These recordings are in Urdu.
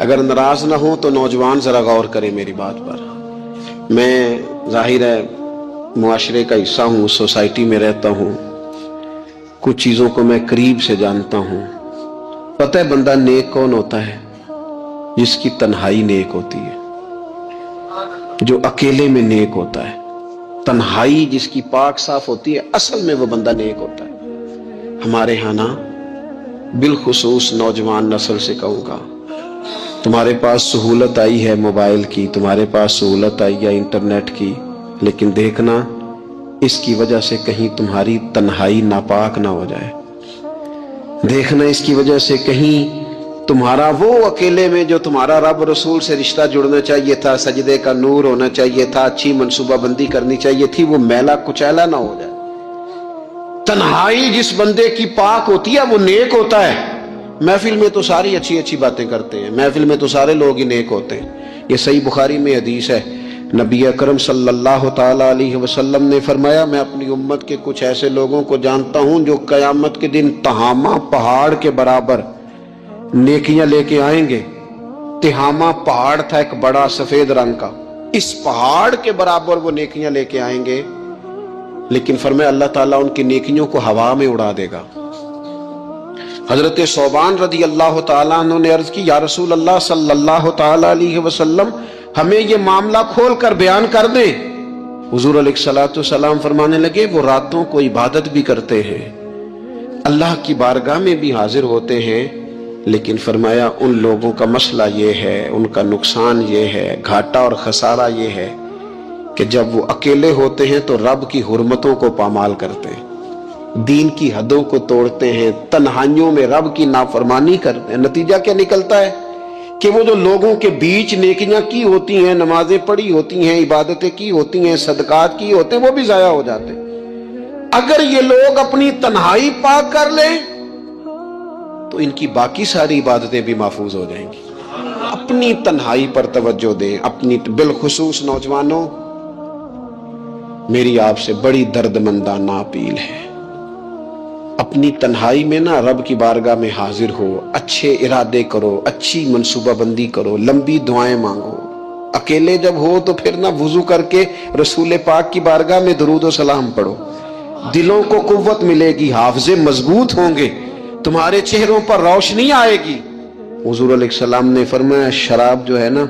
اگر ناراض نہ ہوں تو نوجوان ذرا غور کریں میری بات پر. میں ظاہر ہے معاشرے کا حصہ ہوں، سوسائٹی میں رہتا ہوں، کچھ چیزوں کو میں قریب سے جانتا ہوں. پتہ ہے بندہ نیک کون ہوتا ہے؟ جس کی تنہائی نیک ہوتی ہے، جو اکیلے میں نیک ہوتا ہے. تنہائی جس کی پاک صاف ہوتی ہے، اصل میں وہ بندہ نیک ہوتا ہے. ہمارے ہاں نا بالخصوص نوجوان نسل سے کہوں گا، تمہارے پاس سہولت آئی ہے موبائل کی، تمہارے پاس سہولت آئی ہے انٹرنیٹ کی، لیکن دیکھنا اس کی وجہ سے کہیں تمہاری تنہائی ناپاک نہ ہو جائے. دیکھنا اس کی وجہ سے کہیں تمہارا وہ اکیلے میں جو تمہارا رب رسول سے رشتہ جڑنا چاہیے تھا، سجدے کا نور ہونا چاہیے تھا، اچھی منصوبہ بندی کرنی چاہیے تھی، وہ میلا کچیلا نہ ہو جائے. تنہائی جس بندے کی پاک ہوتی ہے وہ نیک ہوتا ہے. محفل میں تو ساری اچھی اچھی باتیں کرتے ہیں، محفل میں تو سارے لوگ ہی نیک ہوتے ہیں. یہ صحیح بخاری میں حدیث ہے، نبی اکرم صلی اللہ تعالی علیہ وسلم نے فرمایا، میں اپنی امت کے کچھ ایسے لوگوں کو جانتا ہوں جو قیامت کے دن تہامہ پہاڑ کے برابر نیکیاں لے کے آئیں گے. تہامہ پہاڑ تھا ایک بڑا سفید رنگ کا، اس پہاڑ کے برابر وہ نیکیاں لے کے آئیں گے، لیکن فرمایا اللہ تعالیٰ ان کی نیکیوں کو ہوا میں اڑا دے گا. حضرت ثوبان رضی اللہ تعالیٰ عنہ نے عرض کی، یا رسول اللہ صلی اللہ تعالیٰ علیہ وسلم ہمیں یہ معاملہ کھول کر بیان کر دیں. حضور علیہ الصلوۃ والسلام فرمانے لگے، وہ راتوں کو عبادت بھی کرتے ہیں، اللہ کی بارگاہ میں بھی حاضر ہوتے ہیں، لیکن فرمایا ان لوگوں کا مسئلہ یہ ہے، ان کا نقصان یہ ہے، گھاٹا اور خسارہ یہ ہے کہ جب وہ اکیلے ہوتے ہیں تو رب کی حرمتوں کو پامال کرتے ہیں، دین کی حدوں کو توڑتے ہیں، تنہائیوں میں رب کی نافرمانی کرتے ہیں. نتیجہ کیا نکلتا ہے کہ وہ جو لوگوں کے بیچ نیکیاں کی ہوتی ہیں، نمازیں پڑھی ہوتی ہیں، عبادتیں کی ہوتی ہیں، صدقات کی ہوتے ہیں، وہ بھی ضائع ہو جاتے ہیں. اگر یہ لوگ اپنی تنہائی پاک کر لیں تو ان کی باقی ساری عبادتیں بھی محفوظ ہو جائیں گی. اپنی تنہائی پر توجہ دیں. اپنی بالخصوص نوجوانوں، میری آپ سے بڑی درد مندانہ اپیل ہے، اپنی تنہائی میں نا رب کی بارگاہ میں حاضر ہو، اچھے ارادے کرو، اچھی منصوبہ بندی کرو، لمبی دعائیں مانگو. اکیلے جب ہو تو پھر نا وضو کر کے رسول پاک کی بارگاہ میں درود و سلام پڑھو. دلوں کو قوت ملے گی، حافظے مضبوط ہوں گے، تمہارے چہروں پر روشنی آئے گی. حضور علیہ السلام نے فرمایا شراب جو ہے نا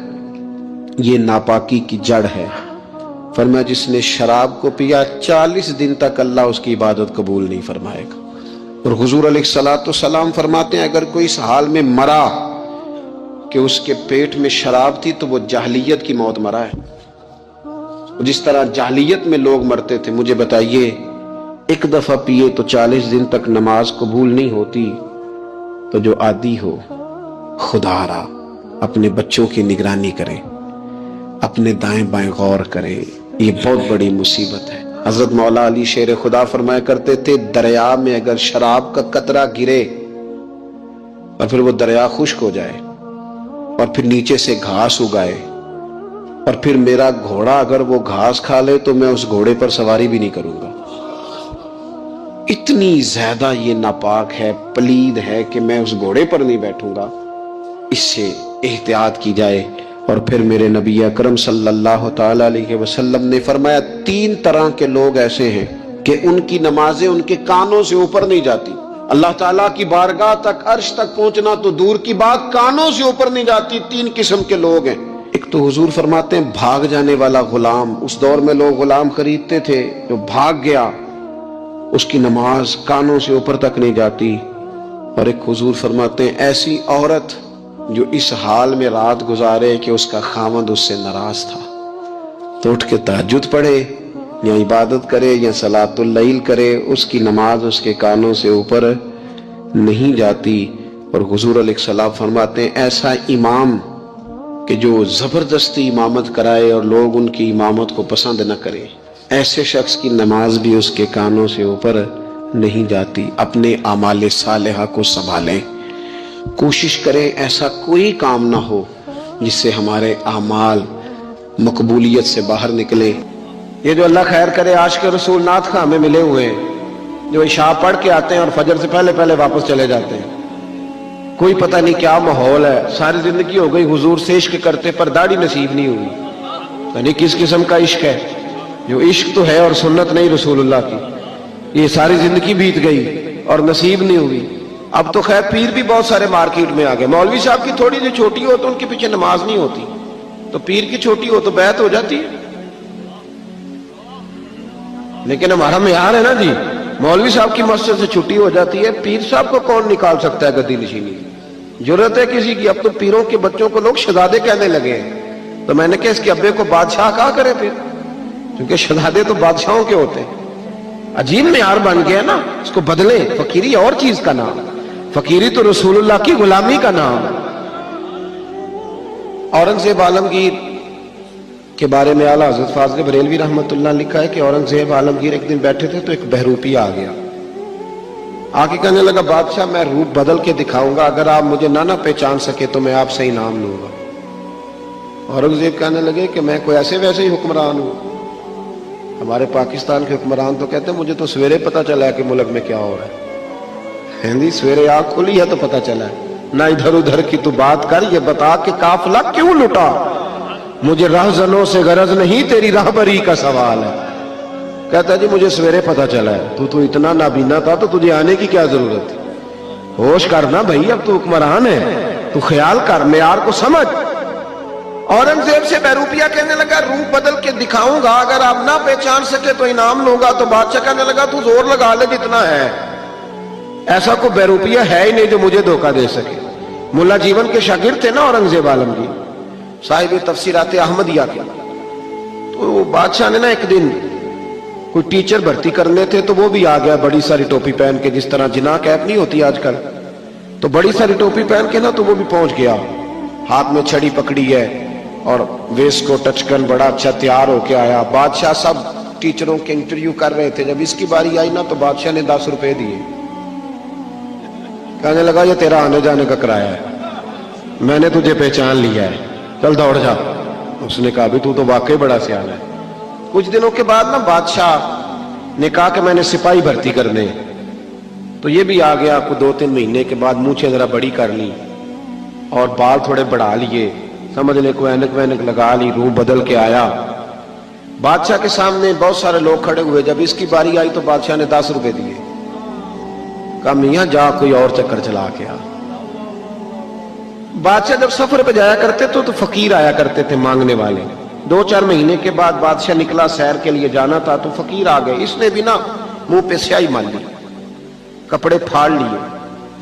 یہ ناپاکی کی جڑ ہے. فرمایا جس نے شراب کو پیا 40 دن تک اللہ اس کی عبادت قبول نہیں فرمائے گا. اور حضور علیہ السلام فرماتے ہیں اگر کوئی اس حال میں مرا کہ اس کے پیٹ میں شراب تھی تو وہ جاہلیت کی موت مرا ہے. جس طرح جاہلیت میں لوگ مرتے تھے. مجھے بتائیے ایک دفعہ پیے تو 40 دن تک نماز قبول نہیں ہوتی، تو جو عادی ہو خدا را اپنے بچوں کی نگرانی کرے، اپنے دائیں بائیں غور کرے، یہ بہت بڑی مصیبت ہے. حضرت مولا علی شیر خدا فرمایا کرتے تھے دریا میں اگر شراب کا قطرہ گرے اور پھر وہ دریا خشک ہو جائے اور پھر نیچے سے گھاس اگائے اور پھر میرا گھوڑا اگر وہ گھاس کھا لے تو میں اس گھوڑے پر سواری بھی نہیں کروں گا. اتنی زیادہ یہ ناپاک ہے، پلید ہے کہ میں اس گھوڑے پر نہیں بیٹھوں گا. اس سے احتیاط کی جائے. اور پھر میرے نبی اکرم صلی اللہ تعالی علیہ وسلم نے فرمایا 3 طرح کے لوگ ایسے ہیں کہ ان کی نمازیں ان کے کانوں سے اوپر نہیں جاتی. اللہ تعالیٰ کی بارگاہ تک، عرش تک پہنچنا تو دور کی بات، کانوں سے اوپر نہیں جاتی. 3 قسم کے لوگ ہیں. ایک تو حضور فرماتے ہیں بھاگ جانے والا غلام. اس دور میں لوگ غلام خریدتے تھے، جو بھاگ گیا اس کی نماز کانوں سے اوپر تک نہیں جاتی. اور ایک حضور فرماتے ہیں ایسی عورت جو اس حال میں رات گزارے کہ اس کا خاوند اس سے ناراض تھا، تو اٹھ کے تہجد پڑھے یا عبادت کرے یا صلاۃ اللیل کرے، اس کی نماز اس کے کانوں سے اوپر نہیں جاتی. اور حضور علیہ السلام فرماتے ہیں ایسا امام کہ جو زبردستی امامت کرائے اور لوگ ان کی امامت کو پسند نہ کریں، ایسے شخص کی نماز بھی اس کے کانوں سے اوپر نہیں جاتی. اپنے اعمال صالحہ کو سنبھالیں، کوشش کریں ایسا کوئی کام نہ ہو جس سے ہمارے اعمال مقبولیت سے باہر نکلے. یہ جو اللہ خیر کرے عاشق رسول نعت خواہ ہمیں ملے ہوئے ہیں، جو عشاء پڑھ کے آتے ہیں اور فجر سے پہلے واپس چلے جاتے ہیں. کوئی پتہ نہیں کیا ماحول ہے، ساری زندگی ہو گئی حضور سے عشق کرتے پر داڑھی نصیب نہیں ہوئی، یعنی کس قسم کا عشق ہے؟ جو عشق تو ہے اور سنت نہیں رسول اللہ کی، یہ ساری زندگی بیت گئی اور نصیب نہیں ہوئی۔ اب تو خیر پیر بھی بہت سارے مارکیٹ میں آ گئے، مولوی صاحب کی تھوڑی سی چھوٹی ہو تو ان کے پیچھے نماز نہیں ہوتی، تو پیر کی چھوٹی ہو تو بیعت ہو جاتی ہے۔ لیکن ہمارا معیار ہے نا جی، مولوی صاحب کی مسجد سے چھٹی ہو جاتی ہے، پیر صاحب کو کون نکال سکتا ہے گدی نشینی؟ ضرورت ہے کسی کی؟ اب تو پیروں کے بچوں کو لوگ شہزادے کہنے لگے ہیں، تو میں نے کہا اس کے ابے کو بادشاہ کہا کرے پھر، کیونکہ شہزادے تو بادشاہوں کے ہوتے ہیں۔ عجیب معیار بن گیا نا، اس کو بدلیں۔ فقیری اور چیز کا نام، فقیری تو رسول اللہ کی غلامی کا نام ہے۔ اورنگزیب عالمگیر کے بارے میں اعلیٰ حضرت فاضل بریلوی رحمۃ اللہ لکھا ہے کہ اورنگزیب عالمگیر ایک دن بیٹھے تھے تو ایک بہروپی آ گیا، آ کے کہنے لگا بادشاہ میں روپ بدل کے دکھاؤں گا، اگر آپ مجھے نہ پہچان سکے تو میں آپ سے انعام لوں گا۔ اورنگزیب کہنے لگے کہ میں کوئی ایسے ویسے ہی حکمران ہوں، ہمارے پاکستان کے حکمران تو کہتے ہیں مجھے تو سویرے پتہ چلا ہے کہ ملک میں کیا ہو رہا ہے، ہندی سویرے آنکھ کھلی ہے تو پتہ چلا ہے، نہ ادھر ادھر کی تو بات کر، یہ بتا کہ قافلہ کیوں لٹا، مجھے رہزنوں سے غرض نہیں تیری راہبری کا سوال ہے۔ کہتا ہے جی مجھے سویرے پتہ چلا ہے، تو اتنا نابینا تھا تو تجھے آنے کی کیا ضرورت تھی؟ ہوش کرنا بھائی، اب تو حکمران ہے، تو خیال کر، معیار کو سمجھ۔ اورنگزیب سے بہروپیہ کہنے لگا روپ بدل کے دکھاؤں گا، اگر آپ نہ پہچان سکے تو انعام لوں گا۔ تو بادشاہ کہنے لگا تو زور لگا لے جتنا ہے، ایسا کوئی بہروپیہ ہے ہی نہیں جو مجھے دھوکہ دے سکے۔ ملا جیون کے شاگرد تھے نا اورنگزیب عالمگیر، صاحب تفسیرات احمدیہ کے، تو بادشاہ نے نا ایک دن کوئی ٹیچر بھرتی کرنے تھے، تو وہ بھی آ گیا بڑی ساری ٹوپی پہن کے، جس طرح جناح کیپ نہیں ہوتی آج کل، تو بڑی ساری ٹوپی پہن کے نا تو وہ بھی پہنچ گیا، ہاتھ میں چھڑی پکڑی ہے اور ویسٹ کو ٹچ کر بڑا اچھا تیار ہو کے آیا۔ بادشاہ سب ٹیچروں کے انٹرویو کر رہے تھے، جب اس کی باری آئی نا تو بادشاہ نے 10 روپے دیے، کہنے لگا یہ تیرا آنے جانے کا کرایہ ہے، میں نے تجھے پہچان لیا ہے، چل دوڑ جا۔ اس نے کہا بھی تو واقعی بڑا سیانا ہے۔ کچھ دنوں کے بعد نا بادشاہ نے کہا کہ میں نے سپاہی بھرتی کرنے، تو یہ بھی آ گیا، کو 2-3 مہینے کے بعد مونچھیں ذرا بڑی کر لی اور بال تھوڑے بڑھا لیے، سمجھ لے کو اینک وینک لگا لی، روح بدل کے آیا۔ بادشاہ کے سامنے بہت سارے لوگ کھڑے ہوئے، جب اس کی باری آئی تو بادشاہ نے 10 روپے دیے، کہا میاں جا کوئی اور چکر چلا کے آ۔ بادشاہ جب سفر پہ جایا کرتے تو فقیر آیا کرتے تھے مانگنے والے، 2-4 مہینے کے بعد بادشاہ نکلا سیر کے لیے جانا تھا تو فقیر آ گئے، اس نے بھی نا منہ پہ سیاہی مال لی، کپڑے پھاڑ لیے،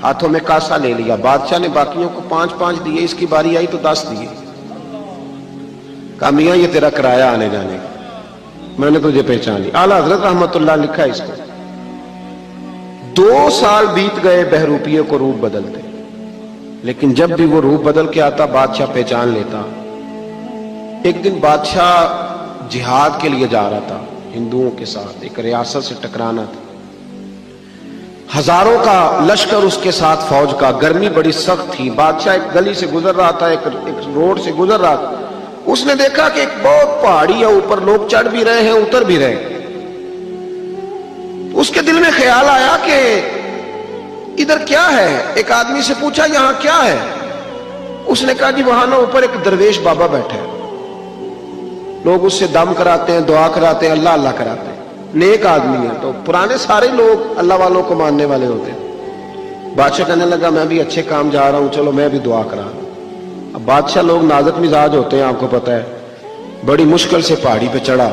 ہاتھوں میں کاسا لے لیا۔ بادشاہ نے باقیوں کو 5-5 دیے، اس کی باری آئی تو 10 دیے، کہا میاں یہ تیرا کرایہ آنے جانے کا، میں نے تجھے پہچان لی۔ اعلیٰ حضرت رحمت اللہ لکھا ہے اس کو، 2 سال بیت گئے بہروپیے کو روپ بدلتے، لیکن جب بھی وہ روپ بدل کے آتا بادشاہ پہچان لیتا۔ ایک دن بادشاہ جہاد کے لیے جا رہا تھا ہندوؤں کے ساتھ، ایک ریاست سے ٹکرانا تھا، ہزاروں کا لشکر اس کے ساتھ فوج کا، گرمی بڑی سخت تھی، بادشاہ ایک گلی سے گزر رہا تھا، ایک روڈ سے گزر رہا تھا، اس نے دیکھا کہ ایک بہت پہاڑی ہے، اوپر لوگ چڑھ بھی رہے ہیں اتر بھی رہے ہیں، اس کے دل میں خیال آیا کہ ادھر کیا ہے؟ ایک آدمی سے پوچھا یہاں کیا ہے؟ اس نے کہا جی وہاں نا اوپر ایک درویش بابا بیٹھے ہیں، لوگ اس سے دم کراتے ہیں، دعا کراتے ہیں، اللہ اللہ کراتے ہیں، نیک آدمی ہے۔ تو پرانے سارے لوگ اللہ والوں کو ماننے والے ہوتے ہیں۔ بادشاہ کہنے لگا میں بھی اچھے کام جا رہا ہوں، چلو میں بھی دعا کرا رہا ہوں۔ اب بادشاہ لوگ نازک مزاج ہوتے ہیں، آپ کو پتہ ہے، بڑی مشکل سے پہاڑی پہ چڑھا،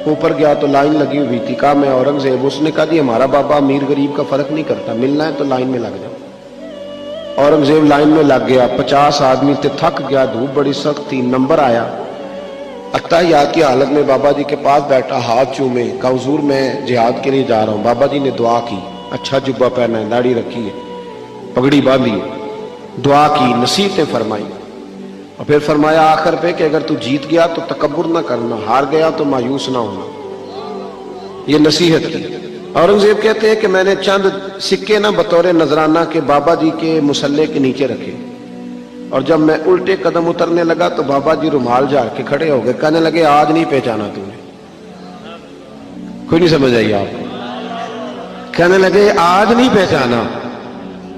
اوپر گیا تو لائن لگی ہوئی تھی، کہا میں اورنگزیب، اس نے کہا جی ہمارا بابا امیر غریب کا فرق نہیں کرتا، ملنا ہے تو لائن میں لگ جاؤ۔ اورنگزیب لائن میں لگ گیا، 50 آدمی تھے، تھک گیا، دھوپ بڑی سخت تھی، نمبر آیا، اتحیات کی حالت میں بابا جی کے پاس بیٹھا، ہاتھ چومے، کہا حضور میں جہاد کے لیے جا رہا ہوں۔ بابا جی نے دعا کی، اچھا جبہ پہنا ہے، داڑھی رکھی ہے، پگڑی باندھی ہے، دعا کی، نصیحتیں فرمائی، اور پھر فرمایا آخر پہ کہ اگر تو جیت گیا تو تکبر نہ کرنا، ہار گیا تو مایوس نہ ہونا، یہ نصیحت کی۔ اورنگزیب کہتے ہیں کہ میں نے چند سکے نہ بطور نذرانہ کے بابا جی کے مصلے کے نیچے رکھے، اور جب میں الٹے قدم اترنے لگا تو بابا جی رومال جھاڑ کے کھڑے ہو گئے، کہنے لگے آج نہیں پہچانا تم نے، کوئی نہیں سمجھ آئی آپ کو، کہنے لگے آج نہیں پہچانا،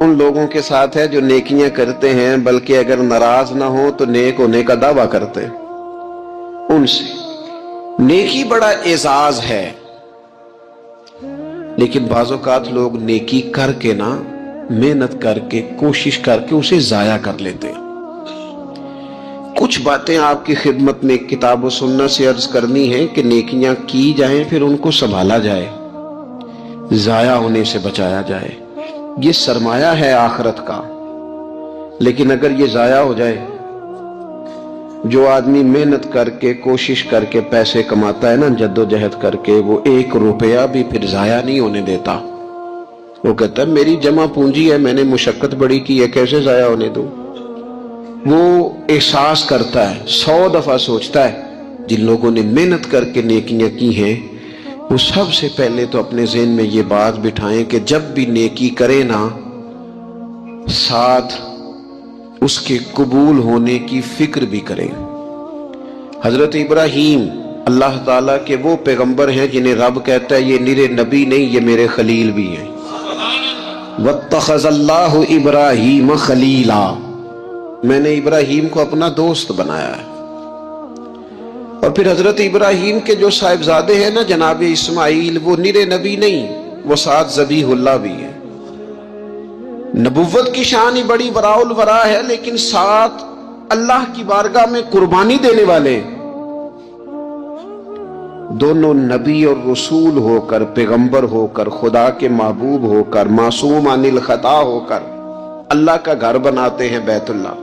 ان لوگوں کے ساتھ ہے جو نیکیاں کرتے ہیں بلکہ اگر ناراض نہ ہو تو نیک ہونے کا دعویٰ کرتے ہیں. ان سے نیکی بڑا اعزاز ہے، لیکن بعض اوقات لوگ نیکی کر کے نا، محنت کر کے، کوشش کر کے اسے ضائع کر لیتے ہیں. کچھ باتیں آپ کی خدمت میں کتاب و سنت سے عرض کرنی ہے کہ نیکیاں کی جائیں، پھر ان کو سنبھالا جائے، ضائع ہونے سے بچایا جائے. یہ سرمایہ ہے آخرت کا. لیکن اگر یہ ضائع ہو جائے، جو آدمی محنت کر کے کوشش کر کے پیسے کماتا ہے نا، جد و جہد کر کے، وہ 1 روپیہ بھی پھر ضائع نہیں ہونے دیتا. وہ کہتا ہے میری جمع پونجی ہے، میں نے مشقت بڑی کی ہے، کیسے ضائع ہونے دوں. وہ احساس کرتا ہے، 100 دفعہ سوچتا ہے. جن لوگوں نے محنت کر کے نیکیاں کی ہیں، وہ سب سے پہلے تو اپنے ذہن میں یہ بات بٹھائیں کہ جب بھی نیکی کریں نا، ساتھ اس کے قبول ہونے کی فکر بھی کریں. حضرت ابراہیم اللہ تعالیٰ کے وہ پیغمبر ہیں جنہیں رب کہتا ہے یہ نرے نبی نہیں، یہ میرے خلیل بھی ہیں. وَاتَّخَذَ اللَّهُ إِبْرَاهِيمَ خَلِيلًا، میں نے ابراہیم کو اپنا دوست بنایا ہے. اور پھر حضرت ابراہیم کے جو صاحبزادے ہیں نا جناب اسماعیل، وہ نرے نبی نہیں، وہ ساتھ ذبیح اللہ بھی ہے. نبوت کی شان ہی بڑی وراء الورا ہے، لیکن ساتھ اللہ کی بارگاہ میں قربانی دینے والے دونوں نبی اور رسول ہو کر، پیغمبر ہو کر، خدا کے محبوب ہو کر، معصوم عن الخطا ہو کر اللہ کا گھر بناتے ہیں بیت اللہ.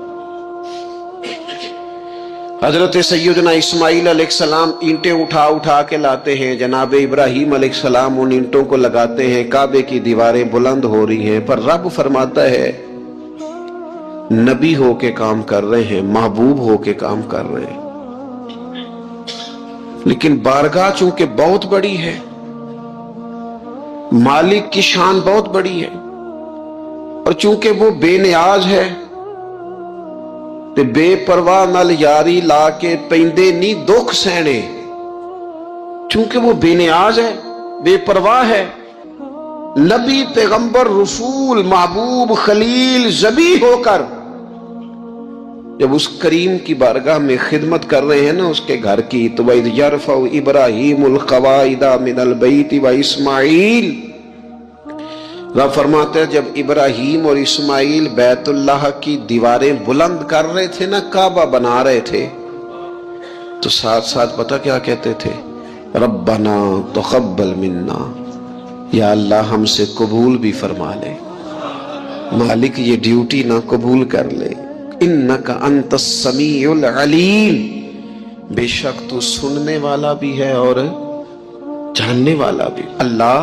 حضرت سیدنا اسماعیل علیہ السلام اینٹیں اٹھا اٹھا کے لاتے ہیں، جناب ابراہیم علیہ السلام ان اینٹوں کو لگاتے ہیں، کعبے کی دیواریں بلند ہو رہی ہیں. پر رب فرماتا ہے نبی ہو کے کام کر رہے ہیں، محبوب ہو کے کام کر رہے ہیں. لیکن بارگاہ چونکہ بہت بڑی ہے، مالک کی شان بہت بڑی ہے، اور چونکہ وہ بے نیاز ہے تے بے پرواہ نال یاری لا کے پیندے نی دکھ سہنے. چونکہ وہ بے نیاز ہے، بے پرواہ ہے، نبی، پیغمبر، رسول، محبوب، خلیل، ذبیح ہو کر جب اس کریم کی بارگاہ میں خدمت کر رہے ہیں نا اس کے گھر کی، تو وَإِذْ يَرْفَعُ إِبْرَاهِيمُ الْقَوَاعِدَ مِنَ الْبَيْتِ وَإِسْمَاعِيلُ، رب فرماتے ہیں جب ابراہیم اور اسماعیل بیت اللہ کی دیواریں بلند کر رہے تھے نا، کعبہ بنا رہے تھے، تو ساتھ ساتھ پتہ کیا کہتے تھے؟ ربنا تقبل منا، یا اللہ ہم سے قبول بھی فرما لے. مالک یہ ڈیوٹی نہ قبول کر لے. انک انت السمیع العلیم، بے شک تو سننے والا بھی ہے اور جاننے والا بھی. اللہ